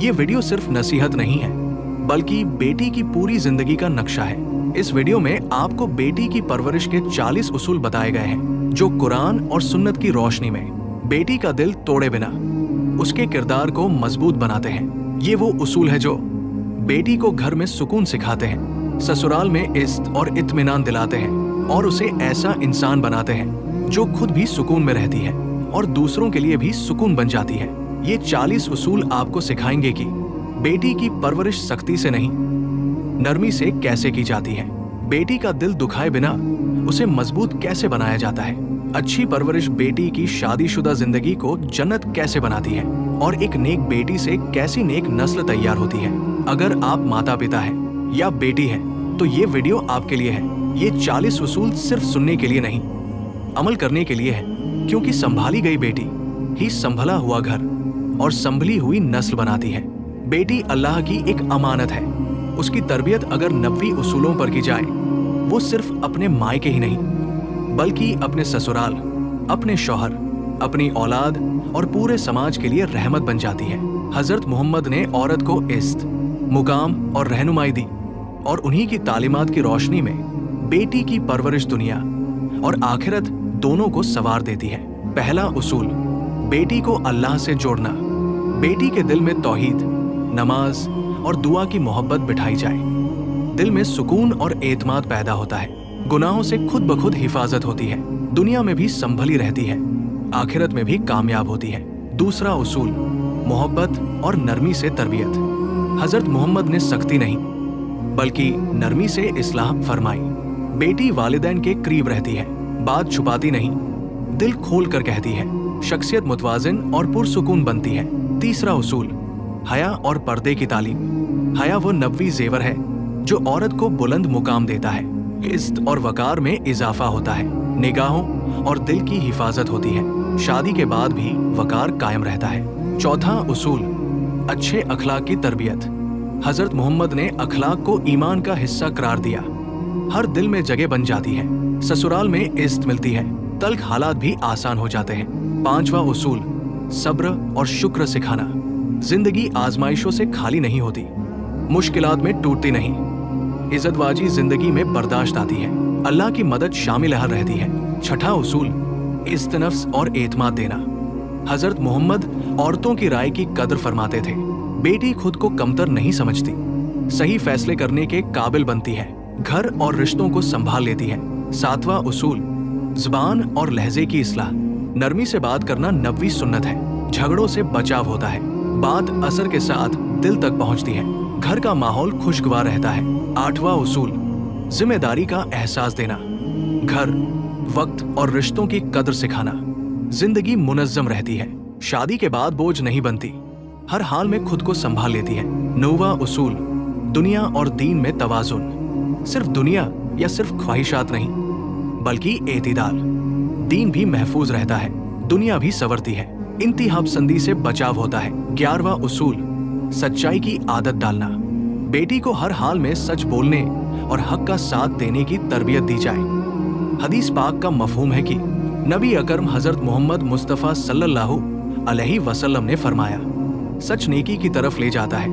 ये वीडियो सिर्फ नसीहत नहीं है, बल्कि बेटी की पूरी जिंदगी का नक्शा है। इस वीडियो में आपको बेटी की परवरिश के 40 उसूल बताए गए हैं, जो कुरान और सुन्नत की रोशनी में बेटी का दिल तोड़े बिना उसके किरदार को मजबूत बनाते हैं। ये वो उसूल है जो बेटी को घर में सुकून सिखाते हैं, ससुराल में इज्जत और इत्मीनान दिलाते हैं और उसे ऐसा इंसान बनाते हैं जो खुद भी सुकून में रहती है और दूसरों के लिए भी सुकून बन जाती है। ये 40 उसूल आपको सिखाएंगे कि बेटी की परवरिश सख्ती से नहीं, नरमी से कैसे की जाती है, बेटी का दिल दुखाए बिना उसे मजबूत कैसे बनाया जाता है, अच्छी परवरिश बेटी की शादीशुदा जिंदगी को जन्नत कैसे बनाती है और एक नेक बेटी से कैसी नेक नस्ल तैयार होती है। अगर आप माता पिता हैं या बेटी हैं, तो ये वीडियो आपके लिए है। ये 40 उसूल सिर्फ सुनने के लिए नहीं, अमल करने के लिए है, क्योंकि संभाली गई बेटी ही संभला हुआ घर और संभली हुई नस्ल बनाती है। बेटी अल्लाह की एक अमानत है। उसकी तरबियत अगर 90 उसूलों पर की जाए, वो सिर्फ अपने मायके ही नहीं, बल्कि अपने ससुराल, अपने शौहर, अपनी औलाद और पूरे समाज के लिए रहमत बन जाती है। हजरत मोहम्मद ने औरत को इज्जत, मुकाम और रहनुमाई दी और उन्हीं की तालीमात की रोशनी में बेटी की परवरिश दुनिया और आखिरत दोनों को संवार देती है। पहला उसूल, बेटी को अल्लाह से जोड़ना। बेटी के दिल में तौहीद, नमाज और दुआ की मोहब्बत बिठाई जाए, दिल में सुकून और एतमाद पैदा होता है, गुनाहों से खुद ब खुद हिफाजत होती है, दुनिया में भी संभली रहती है, आखिरत में भी कामयाब होती है। दूसरा उसूल, मोहब्बत और नरमी से तरबियत। हजरत मोहम्मद ने सख्ती नहीं, बल्कि नरमी से इस्लाह फरमाई। बेटी वालिदैन के करीब रहती है, बात छुपाती नहीं, दिल खोल कर कहती है, शख्सियत मुतवाजिन और पुरसुकून बनती है। तीसरा उसूल, हया और पर्दे की तालीम। हया वो 90 जेवर है जो औरत को बुलंद मुकाम देता है, इज्जत और वकार में इजाफा होता है, निगाहों और दिल की हिफाजत होती है, शादी के बाद भी वकार कायम रहता है। चौथा उसूल, अच्छे अखलाक की तरबियत। हजरत मोहम्मद ने अखलाक को ईमान का हिस्सा करार दिया, हर दिल में जगह बन जाती है, ससुराल में इज्जत मिलती है, तल्ख हालात भी आसान हो जाते हैं। पांचवा उसूल, सब्र और शुक्र सिखाना। जिंदगी आजमाइशों से खाली नहीं होती, मुश्किलात में टूटती नहीं, इज्जतवाजी जिंदगी में बर्दाश्त आती है, अल्लाह की मदद शामिल हर रहती है। छठा उसूल, इज्जत नफ्स और एतमाद देना। हजरत मोहम्मद औरतों की राय की कदर फरमाते थे, बेटी खुद को कमतर नहीं समझती, सही फैसले करने के काबिल बनती है, घर और रिश्तों को संभाल लेती है। सातवां उसूल, जुबान और लहजे की इस्लाह। नरमी से बात करना 90 सुन्नत है, झगड़ों से बचाव होता है, बात असर के साथ दिल तक पहुंचती है, घर का माहौल खुशगवार रहता है। आठवां उसूल, जिम्मेदारी का एहसास देना। घर, वक्त और रिश्तों की कदर सिखाना। जिंदगी मुनज्जम रहती है, शादी के बाद बोझ नहीं बनती, हर हाल में खुद को संभाल लेती है। नौवां उसूल, दुनिया और दीन में तवाजुन। सिर्फ दुनिया या सिर्फ ख्वाहिशात नहीं, बल्कि एतिदाल। दीन भी महफूज रहता है, दुनिया भी संवरती है, इंतहापसंदी से बचाव होता है। 11वां उसूल, सच्चाई की आदत डालना। बेटी को हर हाल में सच बोलने और हक का साथ देने की तरबियत दी जाए। हदीस पाक का मफहूम है कि नबी अकरम हजरत मोहम्मद मुस्तफ़ा सल्लल्लाहु अलैहि वसल्लम ने फरमाया, सच नेकी की तरफ ले जाता है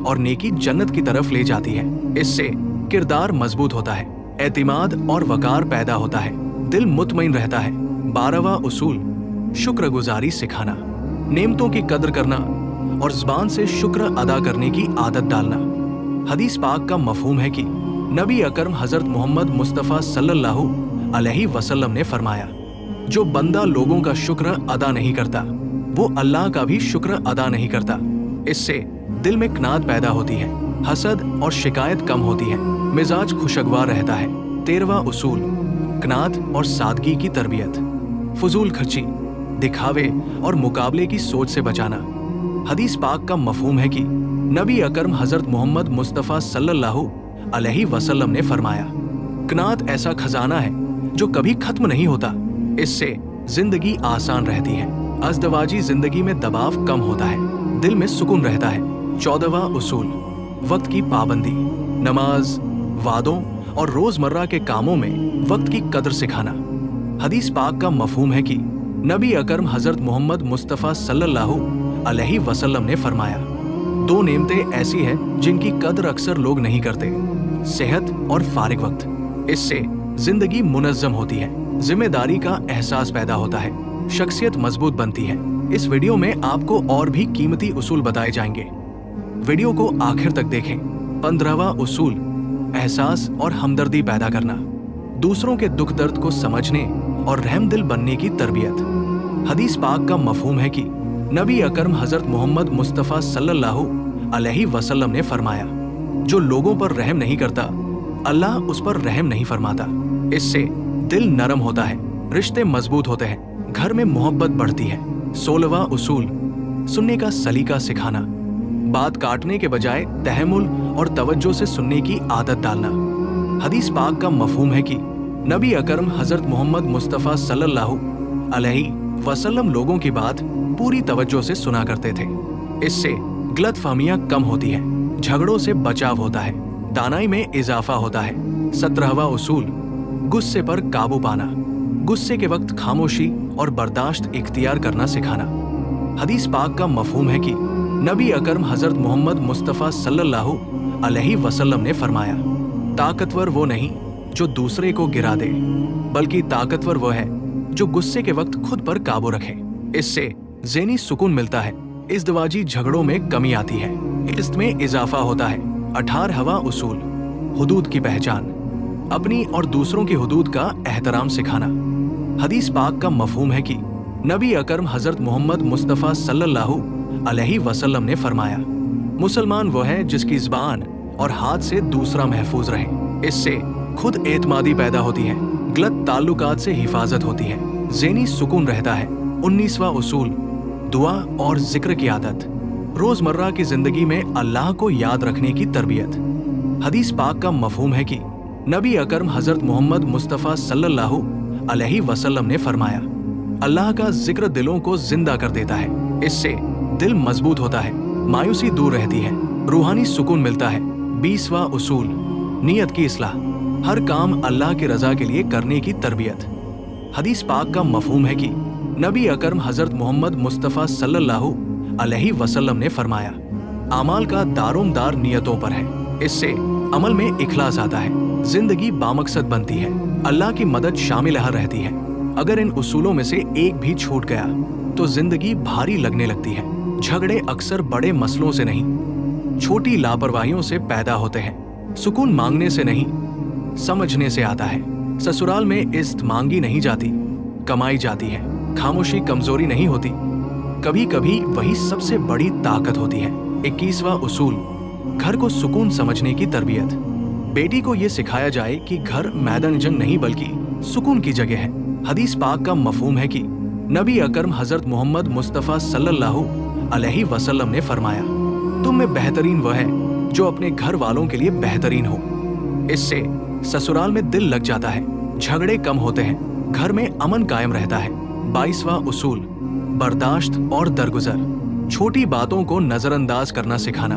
और नेकी जन्नत की तरफ ले जाती है। इससे किरदार मजबूत होता है, एतिमाद और वकार पैदा होता है, दिल मुतमईन रहता है। 12वां उसूल, शुक्रगुजारी सिखाना। नेमतों की कदर करना और ज़ुबान से शुक्र अदा करने की आदत डालना। हदीस पाक का मफहूम है कि नबी अकरम हजरत मोहम्मद मुस्तफ़ा सल्लल्लाहु अलैहि वसल्लम ने फरमाया, जो बंदा लोगों का शुक्र अदा नहीं करता, वो अल्लाह का भी शुक्र अदा नहीं करता। इससे दिल में कनात पैदा होती है, हसद और शिकायत कम होती है, मिजाज खुशगवार रहता है। 13वां उसूल, कनात और सादगी की तरबियत। फजूल खर्ची, दिखावे और मुकाबले की सोच से बचाना। हदीस पाक का मफहूम है कि नबी अकरम हजरत मोहम्मद मुस्तफ़ा सल्लल्लाहु अलैहि वसल्लम ने फरमाया, कनात ऐसा खजाना है जो कभी खत्म नहीं होता, इससे जिंदगी आसान रहती है, अज़दवाजी जिंदगी में दबाव कम होता है, दिल में सुकून रहता है। 14वां उसूल, वक्त की पाबंदी। नमाज, वादों और रोजमर्रा के कामों में वक्त की कदर सिखाना। हदीस पाक का मफहूम है कि नबी अकरम हजरत मोहम्मद मुस्तफ़ा सल्लल्लाहु अलैहि वसल्लम ने फरमाया, दो नेमतें ऐसी हैं जिनकी कदर अक्सर लोग नहीं करते, सेहत और फारिग वक्त। इससे जिंदगी मुनज़्ज़म होती है, जिम्मेदारी का एहसास पैदा होता है, शख्सियत मजबूत बनती है। इस वीडियो में आपको और भी कीमती उसूल बताए जाएंगे। वीडियो को आखिर तक देखें। 15वां उसूल, एहसास और हमदर्दी पैदा करना। दूसरों के दुख दर्द को समझने और रहमदिल बनने की तरबियत। हदीस पाक का मफहूम है कि नबी अकरम हजरत मोहम्मद मुस्तफ़ा सल्लल्लाहु अलैहि वसल्लम ने फरमाया, जो लोगों पर रहम नहीं करता, अल्लाह उस पर रहम नहीं फरमाता। इससे दिल नरम होता है, रिश्ते मजबूत होते हैं, घर में मोहब्बत बढ़ती है। 16वां उसूल, सुनने का सलीका सिखाना। बात काटने के बजाय तहम्मुल और तवज्जो से सुनने की आदत डालना। हदीस पाक का मफहूम है कि नबी अकरम हजरत मोहम्मद मुस्तफ़ा सल्लल्लाहु अलैहि वसल्लम लोगों की बात पूरी तवज्जो से सुना करते थे। इससे गलतफहमियां कम होती है, झगड़ों से बचाव होता है, दानाई में इजाफा होता है। 17वां उसूल, गुस्से पर काबू पाना। गुस्से के वक्त खामोशी और बर्दाश्त इख्तियार करना सिखाना। हदीस पाक का मफहूम है कि नबी अकरम हजरत मोहम्मद मुस्तफ़ा सल्लल्लाहु अलैहि वसल्लम ने फरमाया, ताकतवर वो नहीं जो दूसरे को गिरा दे, बल्कि ताकतवर वो है जो गुस्से के वक्त खुद पर काबू रखे। इससे ज़हनी सुकून मिलता है, इज़्दिवाजी झगड़ों में कमी आती है, इज़्ज़त में इजाफा होता है। 18वां उसूल, हुदूद की पहचान। अपनी और दूसरों की हुदूद का एहतराम सिखाना। हदीस पाक का मफहूम है कि नबी अकरम हजरत मोहम्मद मुस्तफ़ा सल्लल्लाहु अलैहि वसल्लम ने फरमाया, मुसलमान वो है जिसकी ज़बान और हाथ से दूसरा महफूज रहे। इससे खुद एतमादी पैदा होती है, गलत ताल्लुकात से हिफाजत होती है, ज़हनी सुकून रहता है। 19वां उसूल, दुआ और जिक्र की आदत। रोजमर्रा की जिंदगी में अल्लाह को याद रखने की तरबियत। हदीस पाक का मफहूम है कि नबी अकरम हजरत मोहम्मद मुस्तफ़ा सल्लल्लाहु अलैहि वसल्लम ने फरमाया, अल्लाह का जिक्र दिलों को जिंदा कर देता है। इससे दिल मजबूत होता है, मायूसी दूर रहती है, रूहानी सुकून मिलता है। 20वां उसूल, नियत की इस्लाह। हर काम अल्लाह की रजा के लिए करने की तरबियत। हदीस पाक का मफहूम है कि नबी अकरम हजरत मोहम्मद मुस्तफ़ा सल्लल्लाहु अलैहि वसल्लम ने फरमाया, आमाल का दारोमदार नियतों पर है। इससे अमल में इखलास आता है, जिंदगी बामकसद बनती है, अल्लाह की मदद शामिल रहती है। अगर इन उसूलों में से एक भी छूट गया तो जिंदगी भारी लगने लगती है। झगड़े अक्सर बड़े मसलों से नहीं, छोटी लापरवाहियों से पैदा होते हैं। सुकून मांगने से नहीं, समझने से आता है। ससुराल में इज्जत मांगी नहीं जाती, कमाई जाती है। खामोशी कमजोरी नहीं होती, कभी कभी वही सबसे बड़ी ताकत होती है। 21वां उसूल, घर को सुकून समझने की तरबियत। बेटी को ये सिखाया जाए कि घर मैदान जंग नहीं बल्कि सुकून की जगह है। हदीस पाक का मफहूम है कि नबी अकरम हजरत मोहम्मद मुस्तफ़ा सल्लल्लाहु अलैहि वसल्लम ने फरमाया, तुम में बेहतरीन वह है जो अपने घर वालों के लिए बेहतरीन हो। इससे ससुराल में दिल लग जाता है, झगड़े कम होते हैं, घर में अमन कायम रहता है। 22वां उसूल, बर्दाश्त और दरगुजर। छोटी बातों को नजरअंदाज करना सिखाना।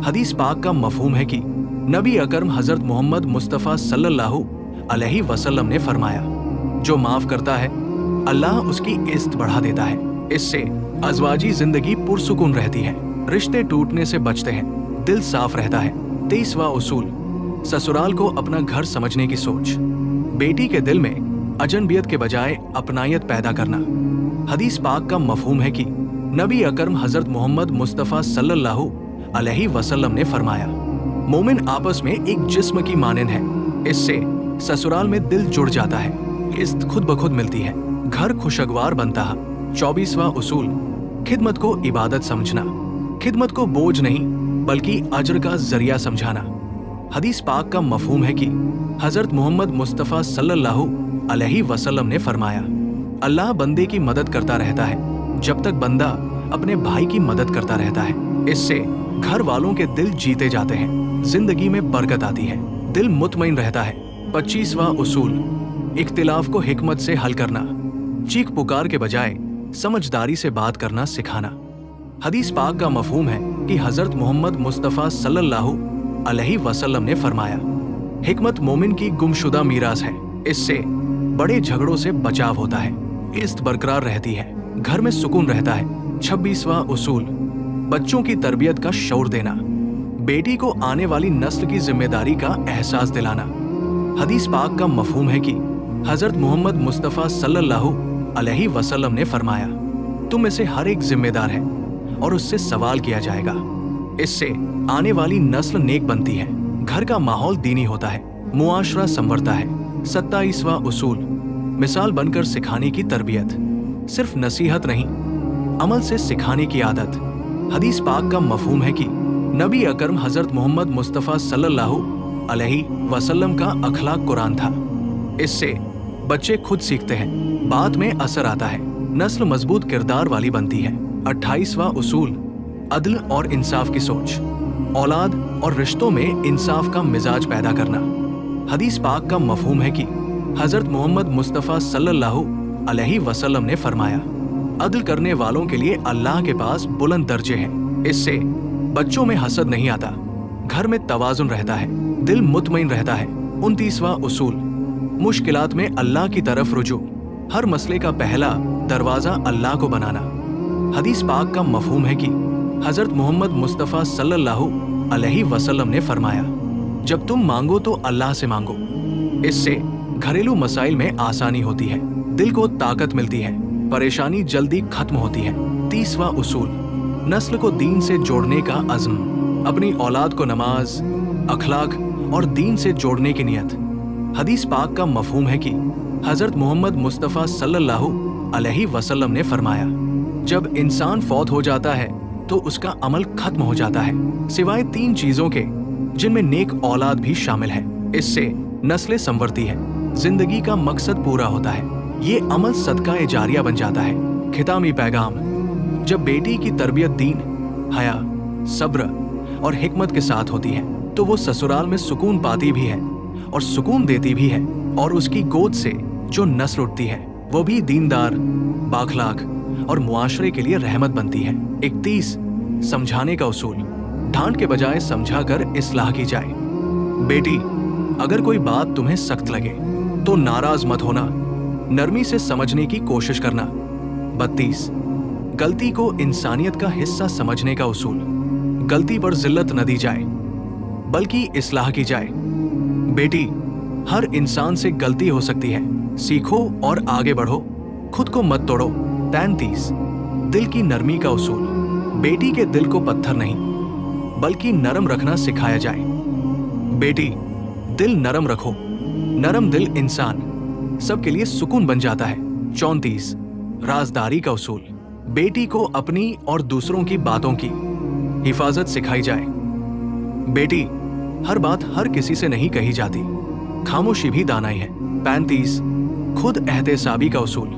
हदीस पाक का मफहूम है कि नबी अकरम हजरत मोहम्मद मुस्तफ़ा सल्लल्लाहु अलैहि वसल्लम ने फरमाया, जो माफ करता है अल्लाह उसकी इज्जत बढ़ा देता है। इससे अज़वाजी जिंदगी पुरसुकून रहती है, रिश्ते टूटने से बचते हैं, दिल साफ रहता है। 23वां उसूल, ससुराल को अपना घर समझने की सोच। बेटी के दिल में अजनबियत के बजाय अपनायत पैदा करना। हदीस पाक का मफहूम है कि नबी अकरम हजरत मोहम्मद मुस्तफ़ा सल्लल्लाहु अलैहि वसल्लम ने फरमाया, मोमिन आपस में एक जिस्म की मानंद है। इससे ससुराल में दिल जुड़ जाता है, इज्जत खुद ब खुद मिलती है, घर खुशगवार बनता है। 24वां उसूल, खिदमत को इबादत समझना। खिदमत को बोझ नहीं बल्कि अजर का जरिया समझाना। हदीस पाक का मफहूम है कि हजरत मोहम्मद मुस्तफ़ा सल्लल्लाहु अलैहि वसल्लम ने फरमाया, अल्लाह बंदे की मदद करता रहता है जब तक बंदा अपने भाई की मदद करता रहता है। इससे घर वालों के दिल जीते जाते हैं, जिंदगी में बरकत आती है, दिल मुतमईन रहता है। 25वां उसूल, इख्तिलाफ को हिकमत से हल करना। चीख पुकार के बजाय समझदारी से बात करना सिखाना। हदीस पाक का मफहूम है कि हजरत मोहम्मद मुस्तफ़ा सल्लल्लाहु अलैहि वसल्लम ने फरमाया, हिकमत मोमिन की गुमशुदा मीरास है। इससे बड़े झगड़ों से बचाव होता है, इज्जत बरकरार रहती है, घर में सुकून रहता है। 26वां उसूल, बच्चों की तरबियत का शऊर देना, बेटी को आने वाली नस्ल की जिम्मेदारी का एहसास दिलाना। हदीस पाक का मफहूम है कि हजरत मोहम्मद मुस्तफ़ा सल्लल्लाहु अलैहि वसल्लम ने फरमाया, तुम में से हर एक जिम्मेदार है और उससे सवाल किया जाएगा। इससे आने वाली नस्ल नेक बनती है, घर का माहौल दीनी होता है, मुआशरा संवरता है। 27वां उसूल, मिसाल बनकर सिखाने की तरबियत। सिर्फ नसीहत नहीं, अमल से सिखाने की आदत। हदीस पाक का मफहूम है कि नबी अकरम हजरत मोहम्मद मुस्तफ़ा सल्लल्लाहु अलैहि वसल्लम का अखलाक कुरान था। इससे बच्चे खुद सीखते हैं, बाद में असर आता है, नस्ल मजबूत किरदार वाली बनती है। 28वां उसूल, अदल और इंसाफ की सोच। औलाद और रिश्तों में इंसाफ का मिजाज पैदा करना। हदीस पाक का मफहूम है कि हजरत मोहम्मद मुस्तफ़ा सल्लल्लाहु अलैहि वसल्लम ने फरमाया, अदल करने वालों के लिए अल्लाह के पास बुलंद दर्जे हैं। इससे बच्चों में हसद नहीं आता, घर में तवाजुन रहता है, दिल मुतमईन रहता है। 29वां उसूल, मुश्किलात में अल्लाह की तरफ रुजू। हर मसले का पहला दरवाजा अल्लाह को बनाना। हदीस पाक का मफहूम है कि हजरत मोहम्मद मुस्तफ़ा सल्लल्लाहु अलैहि वसल्लम ने फरमाया, जब तुम मांगो तो अल्लाह से मांगो। इससे घरेलू मसाइल में आसानी होती है, दिल को ताकत मिलती है, परेशानी जल्दी खत्म होती है। 30वां उसूल, नस्ल को दीन से जोड़ने का अज़्म। अपनी औलाद को नमाज, अखलाक और दीन से जोड़ने की नियत। हदीस पाक का मफहूम है कि हजरत मोहम्मद मुस्तफ़ा सल्लल्लाहु अलैहि वसल्लम ने फरमाया, जब इंसान फौत हो जाता है तो उसका अमल खत्म हो जाता है, सिवाय 3 चीजों के, जिनमें नेक औलाद भी शामिल है। इससे नस्लें संवरती है, जिंदगी का मकसद पूरा होता है। ये अमल सदका ए जारिया बन जाता है। खितामी पैगाम, जब बेटी की तरबियत दीन, हया, सब्र और हिकमत के साथ होती है तो वो ससुराल में सुकून पाती भी है और सुकून देती भी है, और उसकी गोद से जो नस्ल उठती है वो भी दीनदार, बाखलाक और मुआशरे के लिए रहमत बनती है। 31, समझाने का उसूल। डांट के बजाय समझा कर इस्लाह की जाए। बेटी, अगर कोई बात तुम्हें सख्त लगे तो नाराज मत होना, नरमी से समझने की कोशिश करना। 32, गलती को इंसानियत का हिस्सा समझने का उसूल। गलती पर जिल्लत न दी जाए बल्कि इस्लाह की जाए। बेटी, हर इंसान से गलती हो सकती है, सीखो और आगे बढ़ो, खुद को मत तोड़ो। 33, दिल की नरमी का उसूल। बेटी के दिल को पत्थर नहीं बल्कि नरम रखना सिखाया जाए। बेटी, दिल नरम रखो, नरम दिल इंसान सबके लिए सुकून बन जाता है। 34, राजदारी का उसूल। बेटी को अपनी और दूसरों की बातों की हिफाजत सिखाई जाए। बेटी, हर बात हर किसी से नहीं कही जाती, खामोशी भी दानाई है। 35, खुद एहतेसाबी का उसूल।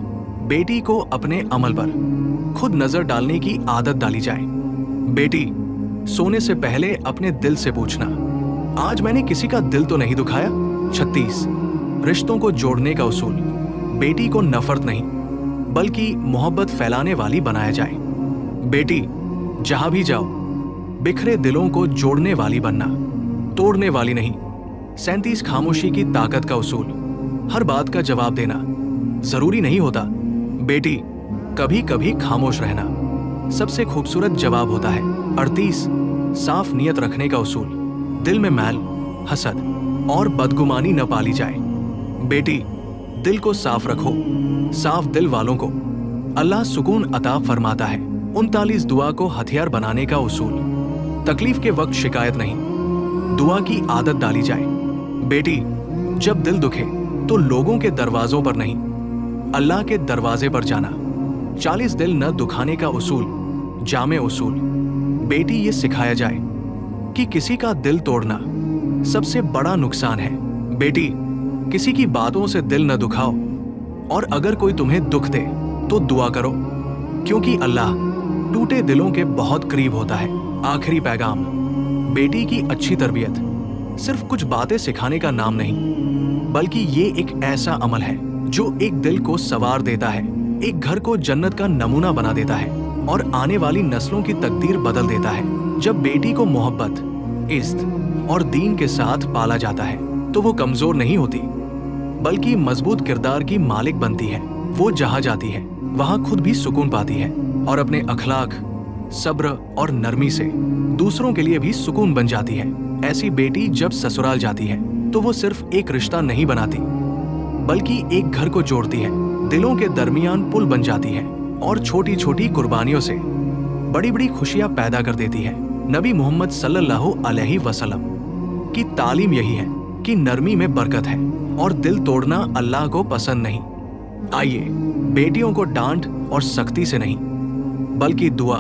बेटी को अपने अमल पर खुद नजर डालने की आदत डाली जाए। बेटी, सोने से पहले अपने दिल से पूछना, आज मैंने किसी का दिल तो नहीं दुखाया। 36, रिश्तों को जोड़ने का उसूल। बेटी को नफरत नहीं बल्कि मोहब्बत फैलाने वाली बनाया जाए। बेटी, जहां भी जाओ बिखरे दिलों को जोड़ने वाली बनना, तोड़ने वाली नहीं। 37, खामोशी की ताकत का उसूल। हर बात का जवाब देना जरूरी नहीं होता। बेटी, कभी कभी खामोश रहना सबसे खूबसूरत जवाब होता है। 38, साफ नियत रखने का उसूल। दिल में मैल, हसद और बदगुमानी न पाली जाए। बेटी, दिल को साफ रखो, साफ दिल वालों को अल्लाह सुकून अता फरमाता है। 39, दुआ को हथियार बनाने का उसूल। तकलीफ के वक्त शिकायत नहीं, दुआ की आदत डाली जाए। बेटी, जब दिल दुखे तो लोगों के दरवाजों पर नहीं, अल्लाह के दरवाजे पर जाना। 40, दिल न दुखाने का उसूल, जामे उसूल। बेटी, ये सिखाया जाए कि किसी का दिल तोड़ना सबसे बड़ा नुकसान है। बेटी, किसी की बातों से दिल न दुखाओ, और अगर कोई तुम्हें दुख दे तो दुआ करो, क्योंकि अल्लाह टूटे दिलों के बहुत करीब होता है। आखिरी पैगाम, बेटी की अच्छी तरबियत सिर्फ कुछ बातें सिखाने का नाम नहीं, बल्कि ये एक ऐसा अमल है जो एक दिल को संवार देता है, एक घर को जन्नत का नमूना बना देता है और आने वाली नस्लों की तकदीर बदल देता है। जब बेटी को मोहब्बत, इज्जत और दीन के साथ पाला जाता है तो वो कमजोर नहीं होती बल्कि मजबूत किरदार की मालिक बनती है। वो जहां जाती है वहां खुद भी सुकून पाती है और अपने अखलाक, सब्र और नरमी से दूसरों के लिए भी सुकून बन जाती है। ऐसी बेटी जब ससुराल जाती है तो वो सिर्फ एक रिश्ता नहीं बनाती, बल्कि एक घर को जोड़ती है, दिलों के दरमियान पुल बन जाती है और छोटी छोटी कुर्बानियों से बड़ी बड़ी खुशियां पैदा कर देती है। नबी मोहम्मद सल्लल्लाहु अलैहि वसल्लम की तालीम यही है कि नरमी में बरकत है और दिल तोड़ना अल्लाह को पसंद नहीं। आइए बेटियों को डांट और सख्ती से नहीं, बल्कि दुआ,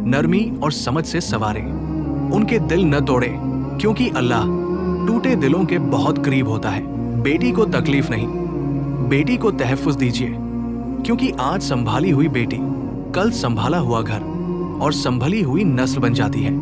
नरमी और समझ से संवारें। उनके दिल न तोड़े, क्योंकि अल्लाह टूटे दिलों के बहुत करीब होता है। बेटी को तकलीफ नहीं, बेटी को तहफ़्फ़ुज़ दीजिए, क्योंकि आज संभाली हुई बेटी कल संभाला हुआ घर और संभली हुई नस्ल बन जाती है।